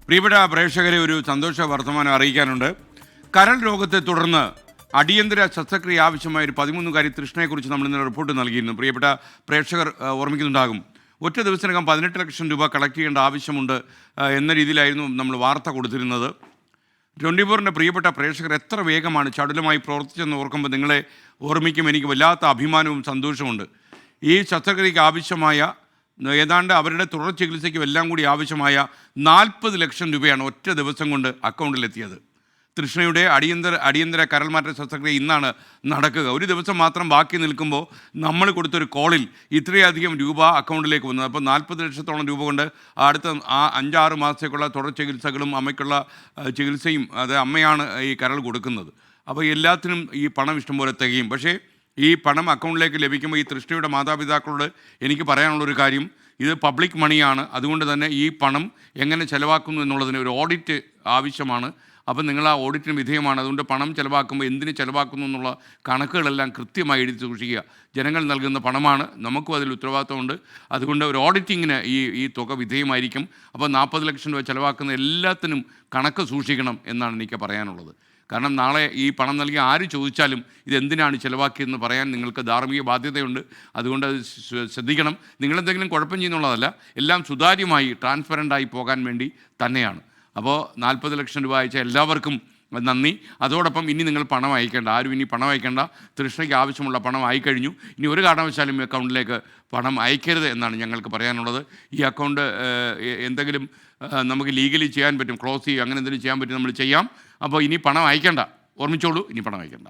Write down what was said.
പ്രിയപ്പെട്ട പ്രേക്ഷകരെ, ഒരു സന്തോഷ വർത്തമാനം അറിയിക്കാനുണ്ട്. കരൾ രോഗത്തെ തുടർന്ന് അടിയന്തര ശസ്ത്രക്രിയ ആവശ്യമായ ഒരു 13-കാരി തൃഷ്ണയെക്കുറിച്ച് നമ്മൾ ഇന്നലെ റിപ്പോർട്ട് നൽകിയിരുന്നു. പ്രിയപ്പെട്ട പ്രേക്ഷകർ ഓർമ്മിക്കുന്നുണ്ടാകും. ഒറ്റ ദിവസത്തിനകം 18 ലക്ഷം രൂപ കളക്ട് ചെയ്യേണ്ട ആവശ്യമുണ്ട് എന്ന രീതിയിലായിരുന്നു നമ്മൾ വാർത്ത കൊടുത്തിരുന്നത്. 24-ൻ്റെ പ്രിയപ്പെട്ട പ്രേക്ഷകർ എത്ര വേഗമാണ് ചടുലമായി പ്രവർത്തിച്ചെന്ന് ഓർക്കുമ്പോൾ നിങ്ങളെ ഓർമ്മിക്കും. എനിക്ക് വല്ലാത്ത അഭിമാനവും സന്തോഷമുണ്ട്. ഈ ശസ്ത്രക്രിയയ്ക്ക് ആവശ്യമായ ഏതാണ്ട് അവരുടെ തുടർ ചികിത്സയ്ക്കും എല്ലാം കൂടി ആവശ്യമായ 40 ലക്ഷം രൂപയാണ് ഒറ്റ ദിവസം കൊണ്ട് അക്കൗണ്ടിലെത്തിയത്. തൃഷ്ണയുടെ അടിയന്തര കരൾമാറ്റ ശസ്ത്രക്രിയ ഇന്നാണ് നടക്കുക. ഒരു ദിവസം മാത്രം ബാക്കി നിൽക്കുമ്പോൾ നമ്മൾ കൊടുത്തൊരു കോളിൽ ഇത്രയധികം രൂപ അക്കൗണ്ടിലേക്ക് വന്നത്. അപ്പോൾ 40 ലക്ഷത്തോളം രൂപ കൊണ്ട് അടുത്ത 5-6 മാസത്തേക്കുള്ള തുടർ ചികിത്സകളും അമ്മയ്ക്കുള്ള ചികിത്സയും അത് അമ്മയാണ് ഈ കരൾ കൊടുക്കുന്നത്. അപ്പോൾ എല്ലാത്തിനും ഈ പണം ഇഷ്ടംപോലെ തികയും. പക്ഷേ ഈ പണം അക്കൗണ്ടിലേക്ക് ലഭിക്കുമ്പോൾ ഈ തൃഷ്ണയുടെ മാതാപിതാക്കളോട് എനിക്ക് പറയാനുള്ളൊരു കാര്യം, ഇത് പബ്ലിക് മണിയാണ്. അതുകൊണ്ട് തന്നെ ഈ പണം എങ്ങനെ ചിലവാക്കുന്നു എന്നുള്ളതിന് ഒരു ഓഡിറ്റ് ആവശ്യമാണ്. അപ്പം നിങ്ങൾ ആ ഓഡിറ്റിന് വിധേയമാണ്. അതുകൊണ്ട് പണം ചിലവാക്കുമ്പോൾ എന്തിന് ചിലവാക്കുന്നു എന്നുള്ള കണക്കുകളെല്ലാം കൃത്യമായി എഴുതി സൂക്ഷിക്കുക. ജനങ്ങൾ നൽകുന്ന പണമാണ്, നമുക്കും അതിൽ ഉത്തരവാദിത്തമുണ്ട്. അതുകൊണ്ട് ഒരു ഓഡിറ്റിങ്ങിന് ഈ തുക വിധേയമായിരിക്കും. അപ്പോൾ 40 ലക്ഷം രൂപ ചിലവാക്കുന്ന എല്ലാത്തിനും കണക്ക് സൂക്ഷിക്കണം എന്നാണ് എനിക്ക് പറയാനുള്ളത്. കാരണം നാളെ ഈ പണം നൽകി ആര് ചോദിച്ചാലും ഇതെന്തിനാണ് ചിലവാക്കിയതെന്ന് പറയാൻ നിങ്ങൾക്ക് ധാർമ്മിക ബാധ്യതയുണ്ട്. അതുകൊണ്ട് അത് ശ്രദ്ധിക്കണം. നിങ്ങളെന്തെങ്കിലും കുഴപ്പം ചെയ്യുന്നുള്ളതല്ല, എല്ലാം സുതാര്യമായി ട്രാൻസ്പെറൻ്റായി പോകാൻ വേണ്ടി തന്നെയാണ്. അപ്പോൾ 40 ലക്ഷം രൂപ അയച്ച എല്ലാവർക്കും നന്ദി. അതോടൊപ്പം ഇനി നിങ്ങൾ പണം അയക്കേണ്ട, ആരും ഇനി പണം അയക്കേണ്ട. തൃഷ്ണയ്ക്ക് ആവശ്യമുള്ള പണം ആയിക്കഴിഞ്ഞു. ഇനി ഒരു കാരണവശാലും ഈ അക്കൗണ്ടിലേക്ക് പണം അയക്കരുത് എന്നാണ് ഞങ്ങൾക്ക് പറയാനുള്ളത്. ഈ അക്കൗണ്ട് എന്തെങ്കിലും നമുക്ക് ലീഗലി ചെയ്യാൻ പറ്റും, ക്ലോസ് ചെയ്യുക, അങ്ങനെ എന്തെങ്കിലും ചെയ്യാൻ പറ്റും, നമ്മൾ ചെയ്യാം. അപ്പോൾ ഇനി പണം അയക്കേണ്ട, ഓർമ്മിച്ചോളൂ, ഇനി പണം അയക്കേണ്ട.